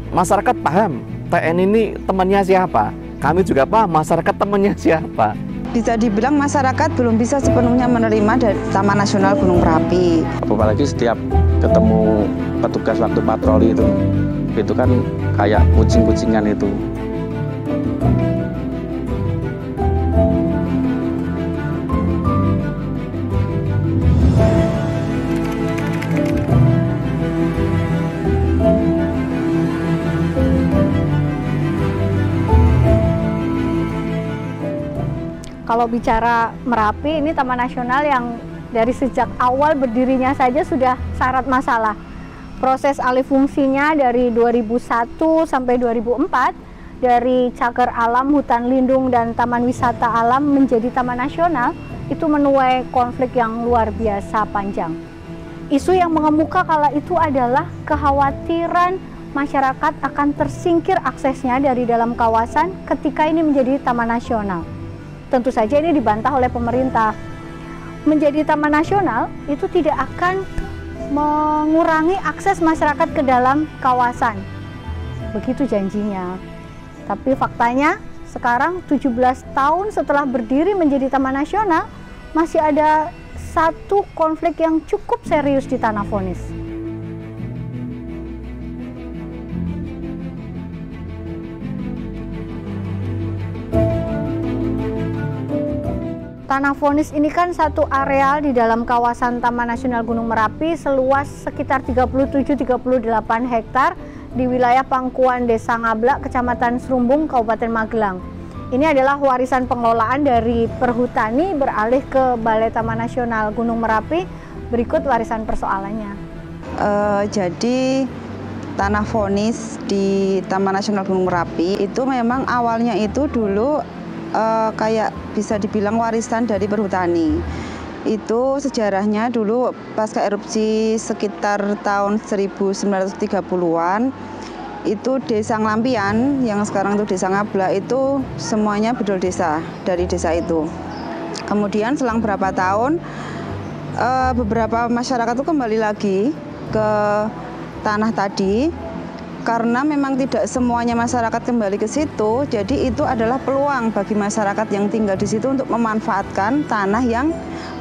masyarakat paham TNI ini temannya siapa, kami juga paham masyarakat temannya siapa. Bisa dibilang masyarakat belum bisa sepenuhnya menerima dari Taman Nasional Gunung Merapi. Apalagi setiap ketemu petugas waktu patroli itu kan kayak kucing-kucingan itu. Kalau bicara Merapi, ini Taman Nasional yang dari sejak awal berdirinya saja sudah syarat masalah. Proses alih fungsinya dari 2001 sampai 2004, dari cagar alam, hutan lindung, dan taman wisata alam menjadi Taman Nasional, itu menuai konflik yang luar biasa panjang. Isu yang mengemuka kala itu adalah kekhawatiran masyarakat akan tersingkir aksesnya dari dalam kawasan ketika ini menjadi Taman Nasional. Tentu saja ini dibantah oleh pemerintah. Menjadi taman nasional itu tidak akan mengurangi akses masyarakat ke dalam kawasan. Begitu janjinya. Tapi faktanya sekarang 17 tahun setelah berdiri menjadi taman nasional, masih ada satu konflik yang cukup serius di Tanah Vonis. Tanah Vonis ini kan satu areal di dalam kawasan Taman Nasional Gunung Merapi seluas sekitar 37-38 hektar di wilayah Pangkuan Desa Ngablak, Kecamatan Serumbung, Kabupaten Magelang. Ini adalah warisan pengelolaan dari Perhutani beralih ke Balai Taman Nasional Gunung Merapi. Berikut warisan persoalannya. Jadi Tanah Vonis di Taman Nasional Gunung Merapi itu memang awalnya itu dulu kayak bisa dibilang warisan dari Perhutani. Itu sejarahnya dulu pasca erupsi sekitar tahun 1930-an, itu Desa Nglampian yang sekarang itu Desa Ngablak itu semuanya bedol desa dari desa itu. Kemudian selang berapa tahun beberapa masyarakat itu kembali lagi ke tanah tadi. Karena memang tidak semuanya masyarakat kembali ke situ, jadi itu adalah peluang bagi masyarakat yang tinggal di situ untuk memanfaatkan tanah yang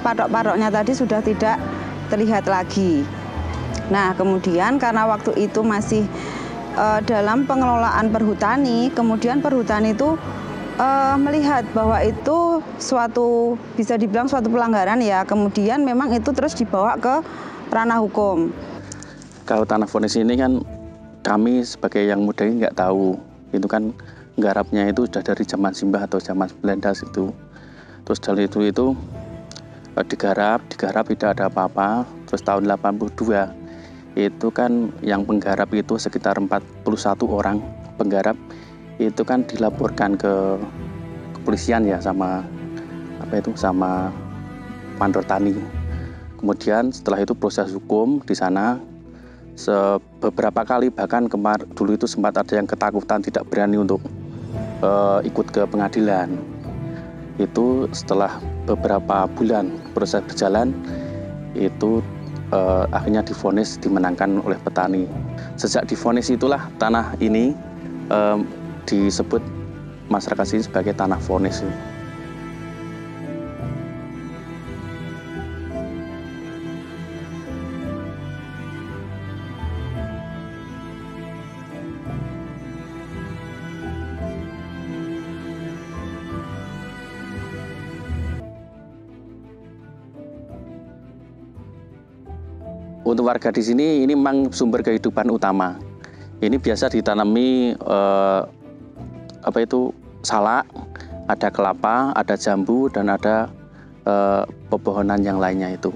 patok-patoknya tadi sudah tidak terlihat lagi. Nah, kemudian karena waktu itu masih dalam pengelolaan Perhutani, kemudian Perhutani itu melihat bahwa itu suatu, bisa dibilang suatu pelanggaran ya, kemudian memang itu terus dibawa ke ranah hukum. Kalau Tanah Vonis ini kan kami sebagai yang muda ini nggak tahu, itu kan nggarapnya itu sudah dari zaman Simbah atau zaman Belanda itu. Terus dari itu digarap tidak ada apa-apa. Terus tahun 82 itu kan yang penggarap itu sekitar 41 orang penggarap itu kan dilaporkan ke kepolisian ya sama sama Mandor Tani. Kemudian setelah itu proses hukum di sana. Beberapa kali bahkan dulu itu sempat ada yang ketakutan tidak berani untuk ikut ke pengadilan. Itu setelah beberapa bulan proses berjalan itu akhirnya divonis dimenangkan oleh petani. Sejak divonis itulah tanah ini disebut masyarakat sini sebagai Tanah Vonis. Untuk warga di sini ini memang sumber kehidupan utama. Ini biasa ditanami salak, ada kelapa, ada jambu dan ada pepohonan yang lainnya itu.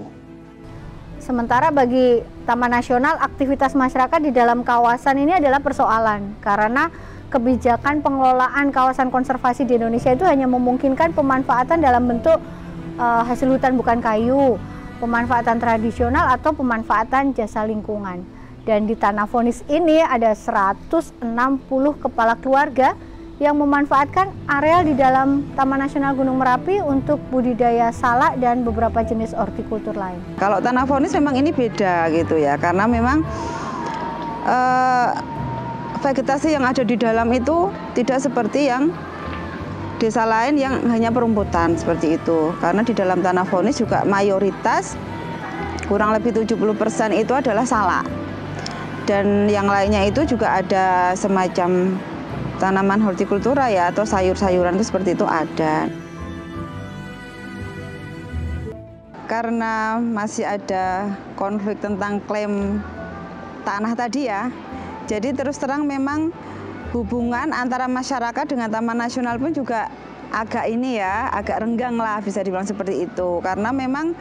Sementara bagi Taman Nasional, aktivitas masyarakat di dalam kawasan ini adalah persoalan karena kebijakan pengelolaan kawasan konservasi di Indonesia itu hanya memungkinkan pemanfaatan dalam bentuk hasil hutan bukan kayu, pemanfaatan tradisional atau pemanfaatan jasa lingkungan. Dan di Tanah Vonis ini ada 160 kepala keluarga yang memanfaatkan areal di dalam Taman Nasional Gunung Merapi untuk budidaya salak dan beberapa jenis hortikultur lain. Kalau Tanah Vonis memang ini beda gitu ya, karena memang vegetasi yang ada di dalam itu tidak seperti yang desa lain yang hanya perumputan seperti itu. Karena di dalam tanah vonis juga mayoritas kurang lebih 70% itu adalah salak. Dan yang lainnya itu juga ada semacam tanaman hortikultura ya, atau sayur-sayuran itu seperti itu ada. Karena masih ada konflik tentang klaim tanah tadi ya, jadi terus terang memang hubungan antara masyarakat dengan Taman Nasional pun juga agak agak renggang lah, bisa dibilang seperti itu. Karena memang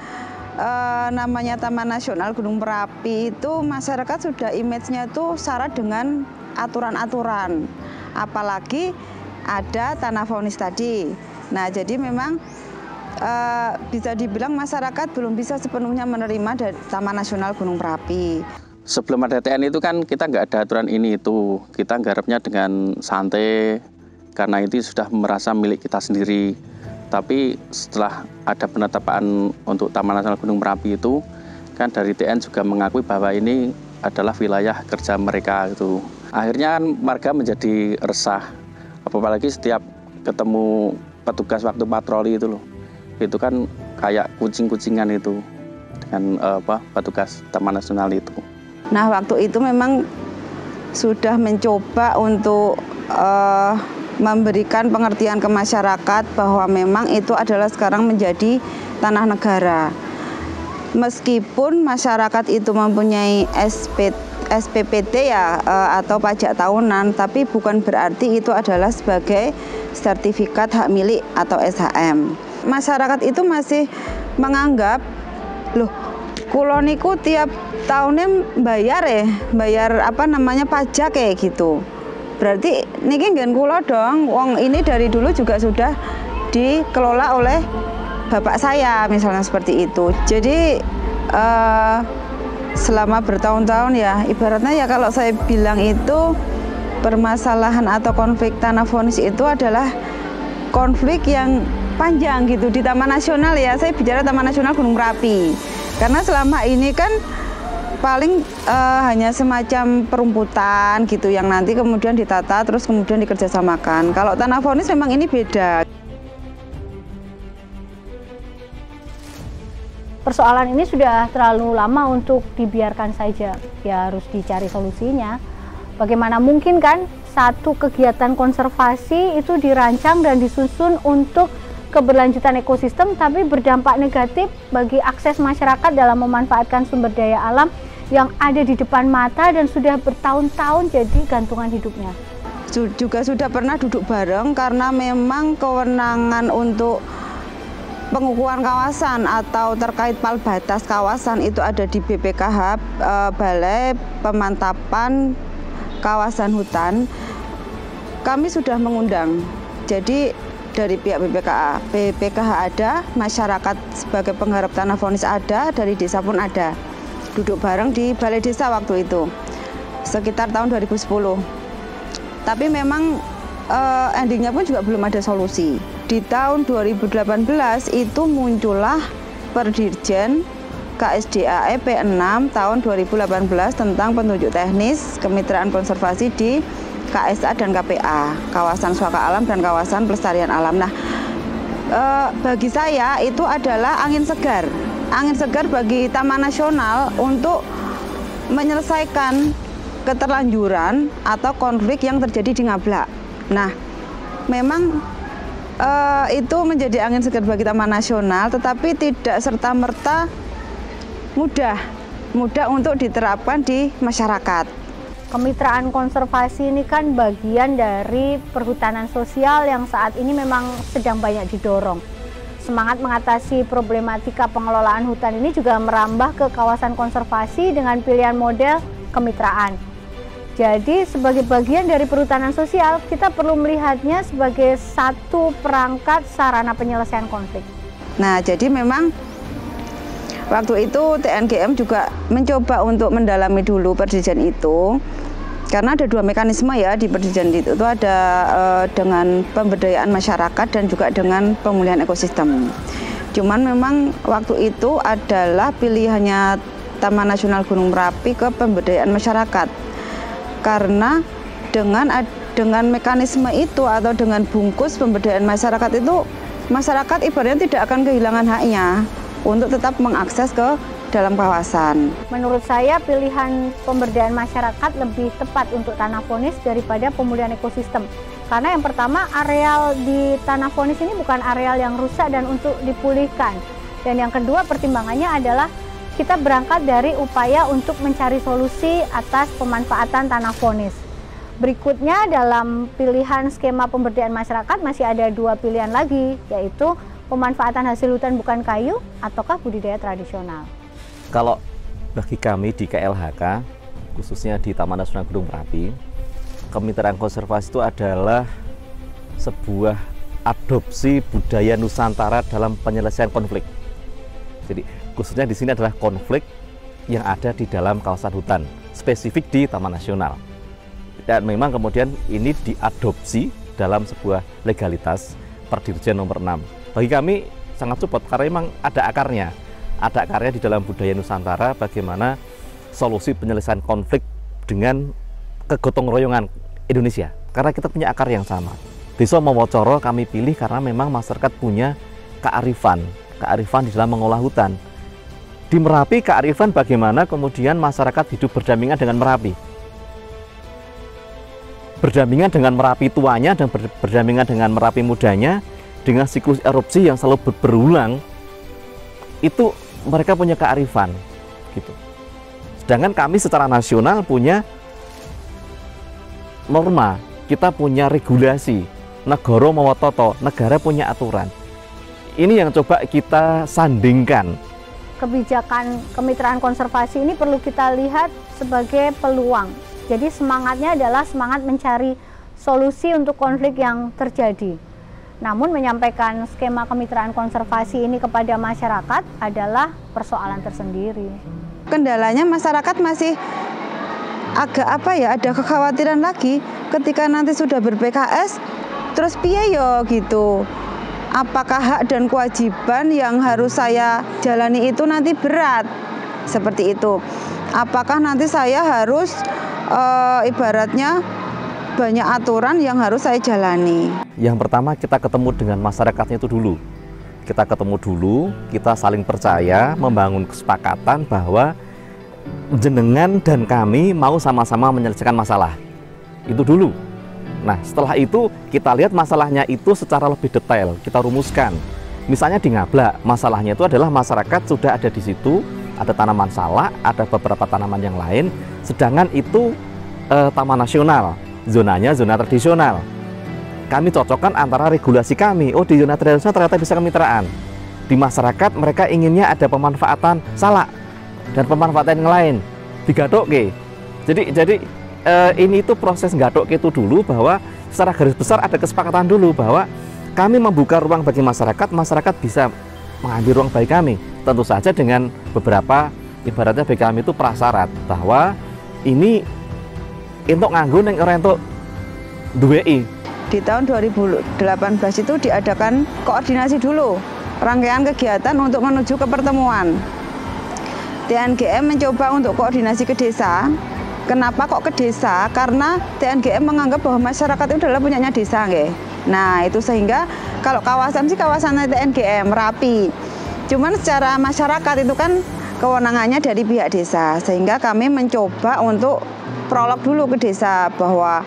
namanya Taman Nasional Gunung Merapi itu masyarakat sudah image-nya tuh syarat dengan aturan-aturan, apalagi ada tanah vonis tadi. Nah, jadi memang bisa dibilang masyarakat belum bisa sepenuhnya menerima dari Taman Nasional Gunung Merapi. Sebelum ada TN itu kan kita nggak ada aturan ini itu, kita nggarapnya dengan santai karena itu sudah merasa milik kita sendiri. Tapi setelah ada penetapan untuk Taman Nasional Gunung Merapi itu, kan dari TN juga mengakui bahwa ini adalah wilayah kerja mereka itu. Akhirnya kan warga menjadi resah, apalagi setiap ketemu petugas waktu patroli itu loh, itu kan kayak kucing-kucingan itu dengan petugas Taman Nasional itu. Nah, waktu itu memang sudah mencoba untuk memberikan pengertian ke masyarakat bahwa memang itu adalah sekarang menjadi tanah negara. Meskipun masyarakat itu mempunyai SPPT ya, atau pajak tahunan, tapi bukan berarti itu adalah sebagai sertifikat hak milik atau SHM. Masyarakat itu masih menganggap, loh, kulo niku tiap tahunnya bayar pajak kayak gitu. Berarti niki nggen kulo dong, wong ini dari dulu juga sudah dikelola oleh bapak saya, misalnya seperti itu. Jadi selama bertahun-tahun ya, ibaratnya ya kalau saya bilang itu permasalahan atau konflik tanah vonis itu adalah konflik yang panjang gitu di Taman Nasional ya. Saya bicara Taman Nasional Gunung Merapi. Karena selama ini kan paling hanya semacam perumputan gitu yang nanti kemudian ditata terus kemudian dikerjasamakan. Kalau tanah vonis memang ini beda. Persoalan ini sudah terlalu lama untuk dibiarkan saja, ya harus dicari solusinya. Bagaimana mungkin kan satu kegiatan konservasi itu dirancang dan disusun untuk keberlanjutan ekosistem tapi berdampak negatif bagi akses masyarakat dalam memanfaatkan sumber daya alam yang ada di depan mata dan sudah bertahun-tahun jadi gantungan hidupnya. Juga sudah pernah duduk bareng karena memang kewenangan untuk pengukuran kawasan atau terkait pal batas kawasan itu ada di BPKH, Balai Pemantapan Kawasan Hutan. Kami sudah mengundang, jadi dari pihak BPKH ada, masyarakat sebagai penggarap tanah vonis ada, dari desa pun ada. Duduk bareng di balai desa waktu itu, sekitar tahun 2010. Tapi memang endingnya pun juga belum ada solusi. Di tahun 2018 itu muncullah Perdirjen KSDAE P6 tahun 2018 tentang petunjuk teknis kemitraan konservasi di KSA dan KPA, kawasan suaka alam dan kawasan pelestarian alam. Nah, bagi saya itu adalah angin segar bagi Taman Nasional untuk menyelesaikan keterlanjuran atau konflik yang terjadi di Ngablak. Nah, memang itu menjadi angin segar bagi Taman Nasional, tetapi tidak serta-merta mudah untuk diterapkan di masyarakat. Kemitraan konservasi ini kan bagian dari perhutanan sosial yang saat ini memang sedang banyak didorong. Semangat mengatasi problematika pengelolaan hutan ini juga merambah ke kawasan konservasi dengan pilihan model kemitraan. Jadi sebagai bagian dari perhutanan sosial, kita perlu melihatnya sebagai satu perangkat sarana penyelesaian konflik. Nah, jadi memang waktu itu TNGM juga mencoba untuk mendalami dulu Perdirjen itu, karena ada dua mekanisme ya di Perdirjen itu ada dengan pemberdayaan masyarakat dan juga dengan pemulihan ekosistem. Cuman memang waktu itu adalah pilihannya Taman Nasional Gunung Merapi ke pemberdayaan masyarakat, karena dengan mekanisme itu atau dengan bungkus pemberdayaan masyarakat itu, masyarakat ibaratnya tidak akan kehilangan haknya untuk tetap mengakses ke dalam kawasan. Menurut saya pilihan pemberdayaan masyarakat lebih tepat untuk tanah vonis daripada pemulihan ekosistem. Karena yang pertama, areal di tanah vonis ini bukan areal yang rusak dan untuk dipulihkan. Dan yang kedua, pertimbangannya adalah kita berangkat dari upaya untuk mencari solusi atas pemanfaatan tanah vonis. Berikutnya dalam pilihan skema pemberdayaan masyarakat masih ada 2 pilihan lagi, yaitu pemanfaatan hasil hutan bukan kayu ataukah budidaya tradisional. Kalau bagi kami di KLHK, khususnya di Taman Nasional Gunung Merapi, kemitraan konservasi itu adalah sebuah adopsi budaya Nusantara dalam penyelesaian konflik. Jadi khususnya di sini adalah konflik yang ada di dalam kawasan hutan, spesifik di Taman Nasional. Dan memang kemudian ini diadopsi dalam sebuah legalitas Perdirjen nomor 6. Bagi kami sangat support karena memang ada akarnya di dalam budaya Nusantara bagaimana solusi penyelesaian konflik dengan kegotong royongan Indonesia. Karena kita punya akar yang sama. Desa Mowocoro kami pilih karena memang masyarakat punya kearifan di dalam mengolah hutan. Di Merapi kearifan bagaimana kemudian masyarakat hidup berdampingan dengan Merapi. Berdampingan dengan Merapi tuanya dan berdampingan dengan Merapi mudanya, dengan siklus erupsi yang selalu berulang, itu mereka punya kearifan gitu. Sedangkan kami secara nasional punya norma, kita punya regulasi, negara mawa toto, negara punya aturan. Ini yang coba kita sandingkan. Kebijakan kemitraan konservasi ini perlu kita lihat sebagai peluang. Jadi semangatnya adalah semangat mencari solusi untuk konflik yang terjadi. Namun menyampaikan skema kemitraan konservasi ini kepada masyarakat adalah persoalan tersendiri. Kendalanya masyarakat masih agak ada kekhawatiran lagi ketika nanti sudah ber-PKS, terus piye yo gitu. Apakah hak dan kewajiban yang harus saya jalani itu nanti berat? Seperti itu. Apakah nanti saya harus ibaratnya banyak aturan yang harus saya jalani. Yang pertama kita ketemu dengan masyarakatnya itu dulu. Kita ketemu dulu, kita saling percaya, membangun kesepakatan bahwa jenengan dan kami mau sama-sama menyelesaikan masalah. Itu dulu. Nah setelah itu kita lihat masalahnya itu secara lebih detail, kita rumuskan. Misalnya di Ngablak, masalahnya itu adalah masyarakat sudah ada di situ, ada tanaman salak, ada beberapa tanaman yang lain, sedangkan itu taman nasional, zonanya zona tradisional. Kami cocokkan antara regulasi kami, oh di zona tradisional ternyata bisa kemitraan. Di masyarakat mereka inginnya ada pemanfaatan salak dan pemanfaatan yang lain, digadokke. Jadi ini itu proses gadokke itu dulu, bahwa secara garis besar ada kesepakatan dulu bahwa kami membuka ruang bagi masyarakat, masyarakat bisa mengambil ruang bagi kami. Tentu saja dengan beberapa ibaratnya bagi kami itu prasyarat bahwa ini untuk nganggo ning ora entuk duweki. Di tahun 2018 itu diadakan koordinasi dulu, rangkaian kegiatan untuk menuju ke pertemuan. TNGM mencoba untuk koordinasi ke desa. Kenapa kok ke desa? Karena TNGM menganggap bahwa masyarakat itu adalah punyanya desa, nggih. Nah, itu sehingga kalau kawasan sih kawasannya TNGM Merapi. Cuman secara masyarakat itu kan kewenangannya dari pihak desa, sehingga kami mencoba untuk prolog dulu ke desa bahwa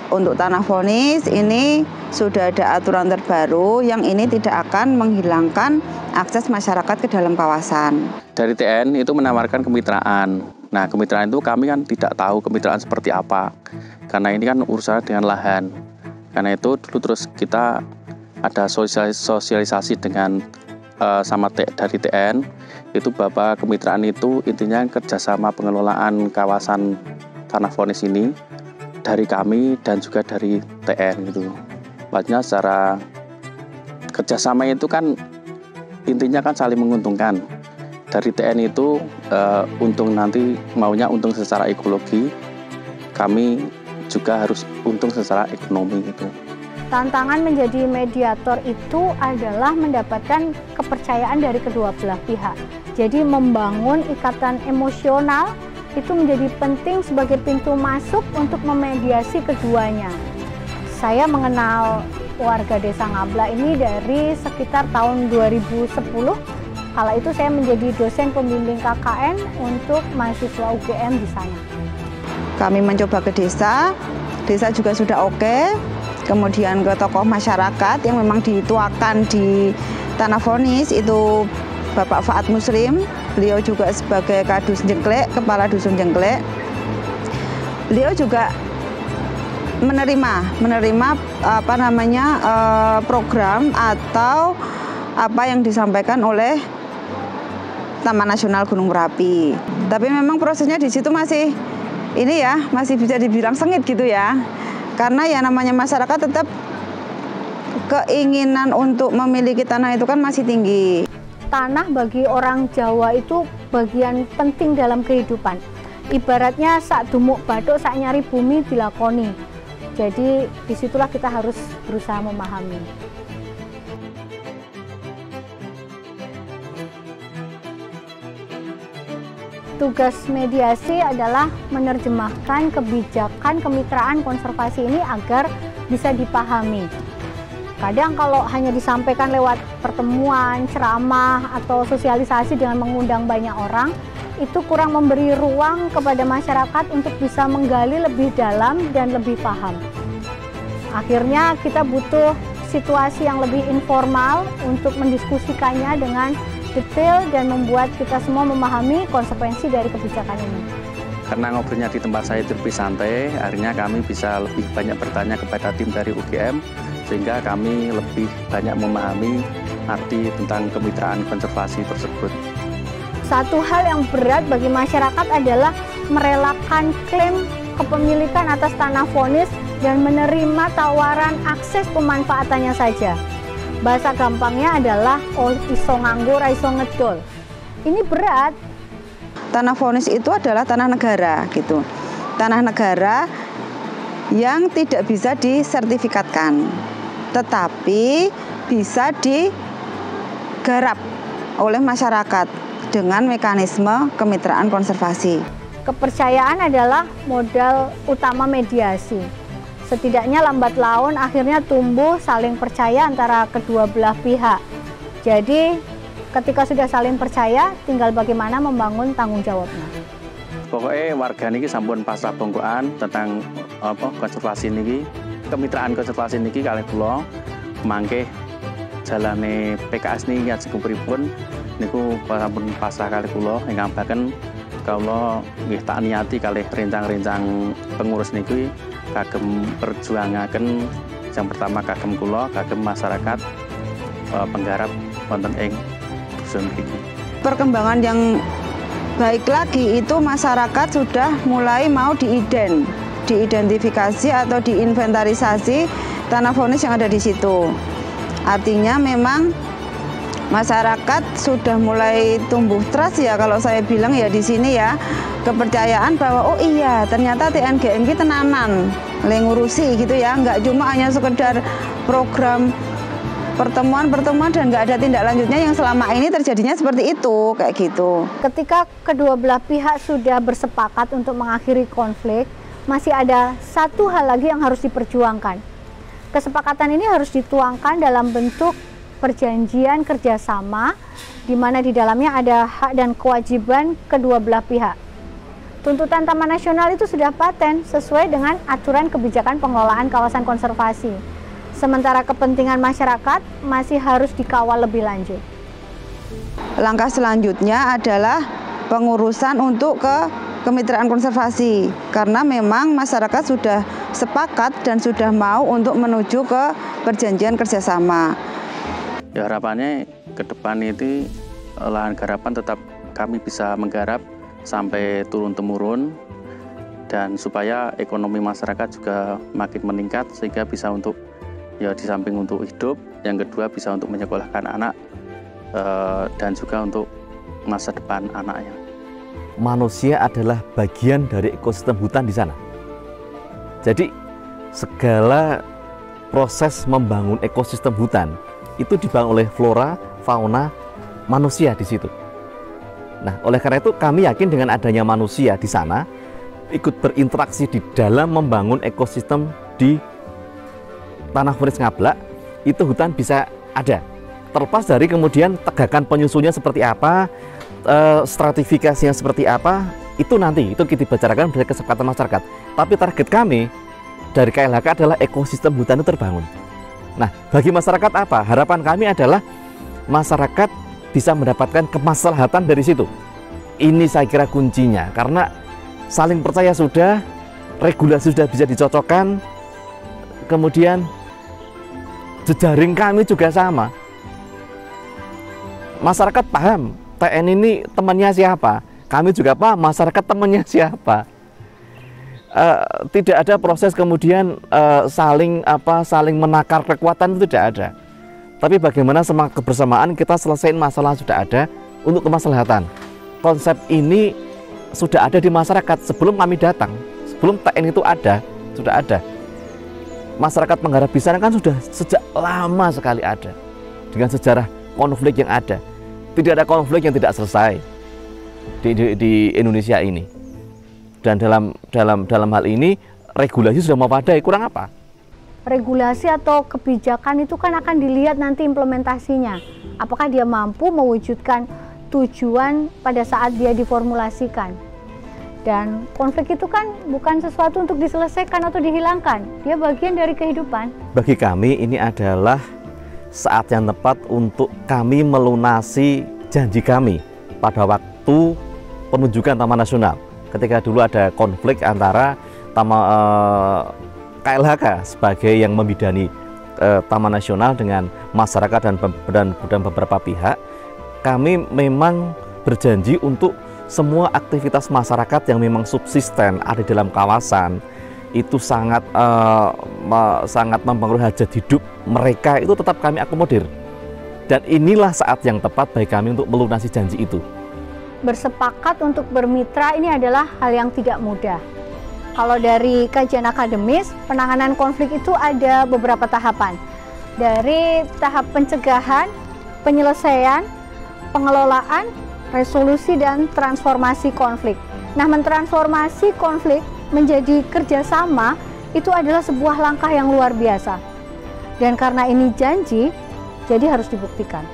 untuk tanah vonis ini sudah ada aturan terbaru yang ini tidak akan menghilangkan akses masyarakat ke dalam kawasan. Dari TN itu menawarkan kemitraan. Nah, kemitraan itu kami kan tidak tahu kemitraan seperti apa, karena ini kan urusan dengan lahan. Karena itu dulu terus kita ada sosialisasi dengan dari TN, itu bahwa kemitraan itu intinya kerjasama pengelolaan kawasan tanah vonis ini dari kami dan juga dari TN gitu. Maksudnya secara kerjasama itu kan intinya kan saling menguntungkan. Dari TN itu untung nanti maunya untung secara ekologi, kami juga harus untung secara ekonomi gitu. Tantangan menjadi mediator itu adalah mendapatkan kepercayaan dari kedua belah pihak. Jadi membangun ikatan emosional itu menjadi penting sebagai pintu masuk untuk memediasi keduanya. Saya mengenal warga Desa Ngabla ini dari sekitar tahun 2010. Kala itu saya menjadi dosen pembimbing KKN untuk mahasiswa UGM di sana. Kami mencoba ke desa juga sudah oke. Kemudian ke tokoh masyarakat yang memang dituakan di Tanah Vonis itu Bapak Faat Muslim, beliau juga sebagai Kadus Jengklek, Kepala Dusun Jengklek. Beliau juga menerima program atau apa yang disampaikan oleh Taman Nasional Gunung Merapi. Tapi memang prosesnya di situ masih bisa dibilang sengit gitu ya. Karena ya namanya masyarakat tetap keinginan untuk memiliki tanah itu kan masih tinggi. Tanah bagi orang Jawa itu bagian penting dalam kehidupan. Ibaratnya sak dumuk bathuk sak nyari bumi dilakoni. Jadi disitulah kita harus berusaha memahami. Tugas mediasi adalah menerjemahkan kebijakan kemitraan konservasi ini agar bisa dipahami. Kadang kalau hanya disampaikan lewat pertemuan, ceramah, atau sosialisasi dengan mengundang banyak orang, itu kurang memberi ruang kepada masyarakat untuk bisa menggali lebih dalam dan lebih paham. Akhirnya kita butuh situasi yang lebih informal untuk mendiskusikannya dengan detail dan membuat kita semua memahami konsekuensi dari kebijakan ini. Karena ngobrolnya di tempat saya itu lebih santai, akhirnya kami bisa lebih banyak bertanya kepada tim dari UGM, sehingga kami lebih banyak memahami arti tentang kemitraan konservasi tersebut. Satu hal yang berat bagi masyarakat adalah merelakan klaim kepemilikan atas tanah Vonis dan menerima tawaran akses pemanfaatannya saja. Bahasa gampangnya adalah iso nganggo ra iso ngedol. Ini berat. Tanah Vonis itu adalah tanah negara gitu. Tanah negara yang tidak bisa disertifikatkan, tetapi bisa digarap oleh masyarakat dengan mekanisme kemitraan konservasi. Kepercayaan adalah modal utama mediasi. Setidaknya lambat laun akhirnya tumbuh saling percaya antara kedua belah pihak. Jadi ketika sudah saling percaya, tinggal bagaimana membangun tanggung jawabnya. Pokoknya warga niki sampun pasrah bongkoan tentang konservasi niki, kemitraan konservasi niki kalih kula mangke jalane PKS niki ajeng pripun niku sampun pasrah kalih kula ingkang baken kula nggih tak niati kalih rencang-rencang pengurus niki kagem perjuangaken yang pertama kagem kula, kagem masyarakat penggarap wonten ing dusun iki. Perkembangan yang baik lagi itu masyarakat sudah mulai mau diidentifikasi atau diinventarisasi tanah Vonis yang ada di situ. Artinya memang masyarakat sudah mulai tumbuh trust ya, kalau saya bilang ya di sini ya, kepercayaan bahwa oh iya ternyata TNGM ini tenanan ngurusi gitu ya, nggak cuma hanya sekedar program pertemuan dan nggak ada tindak lanjutnya yang selama ini terjadinya seperti itu kayak gitu. Ketika kedua belah pihak sudah bersepakat untuk mengakhiri konflik, masih ada satu hal lagi yang harus diperjuangkan. Kesepakatan ini harus dituangkan dalam bentuk perjanjian kerjasama, di mana di dalamnya ada hak dan kewajiban kedua belah pihak. Tuntutan Taman Nasional itu sudah paten sesuai dengan aturan kebijakan pengelolaan kawasan konservasi. Sementara kepentingan masyarakat masih harus dikawal lebih lanjut. Langkah selanjutnya adalah pengurusan untuk kemitraan konservasi, karena memang masyarakat sudah sepakat dan sudah mau untuk menuju ke perjanjian kerjasama. Ya harapannya ke depan itu lahan garapan tetap kami bisa menggarap sampai turun-temurun, dan supaya ekonomi masyarakat juga makin meningkat sehingga bisa untuk ya di samping untuk hidup, yang kedua bisa untuk menyekolahkan anak dan juga untuk masa depan anaknya. Manusia adalah bagian dari ekosistem hutan di sana. Jadi segala proses membangun ekosistem hutan itu dibangun oleh flora, fauna, manusia di situ. Nah, oleh karena itu kami yakin dengan adanya manusia di sana ikut berinteraksi di dalam membangun ekosistem di Tanah Fonis Ngablak, itu hutan bisa ada. Terlepas dari kemudian tegakan penyusunnya seperti apa, stratifikasinya seperti apa, itu nanti itu kita bicarakan dari kesepakatan masyarakat. Tapi target kami dari KLHK adalah ekosistem hutan itu terbangun. Nah, bagi masyarakat apa? Harapan kami adalah masyarakat bisa mendapatkan kemaslahatan dari situ. Ini saya kira kuncinya, karena saling percaya sudah, regulasi sudah bisa dicocokkan, kemudian jejaring kami juga sama. Masyarakat paham, TN ini temannya siapa, kami juga paham masyarakat temannya siapa. Tidak ada proses kemudian saling menakar kekuatan, itu tidak ada. Tapi bagaimana semangat kebersamaan kita selesaiin masalah sudah ada untuk kemaslahatan. Konsep ini sudah ada di masyarakat sebelum kami datang, sebelum TN itu ada, sudah ada. Masyarakat Manggarai Bisaan kan sudah sejak lama sekali ada, dengan sejarah konflik yang ada. Tidak ada konflik yang tidak selesai di Indonesia ini. Dan dalam hal ini regulasi sudah memadai, kurang apa? Regulasi atau kebijakan itu kan akan dilihat nanti implementasinya. Apakah dia mampu mewujudkan tujuan pada saat dia diformulasikan. Dan konflik itu kan bukan sesuatu untuk diselesaikan atau dihilangkan. Dia bagian dari kehidupan. Bagi kami ini adalah saat yang tepat untuk kami melunasi janji kami pada waktu penunjukan Taman Nasional. Ketika dulu ada konflik antara KLHK sebagai yang membidani Taman Nasional dengan masyarakat dan beberapa pihak, kami memang berjanji untuk semua aktivitas masyarakat yang memang subsisten ada di dalam kawasan itu sangat mempengaruhi hajat hidup mereka, itu tetap kami akomodir. Dan inilah saat yang tepat bagi kami untuk melunasi janji itu. Bersepakat untuk bermitra ini adalah hal yang tidak mudah. Kalau dari kajian akademis, penanganan konflik itu ada beberapa tahapan. Dari tahap pencegahan, penyelesaian, pengelolaan, resolusi, dan transformasi konflik. Nah, mentransformasi konflik menjadi kerjasama itu adalah sebuah langkah yang luar biasa. Dan karena ini janji, jadi harus dibuktikan.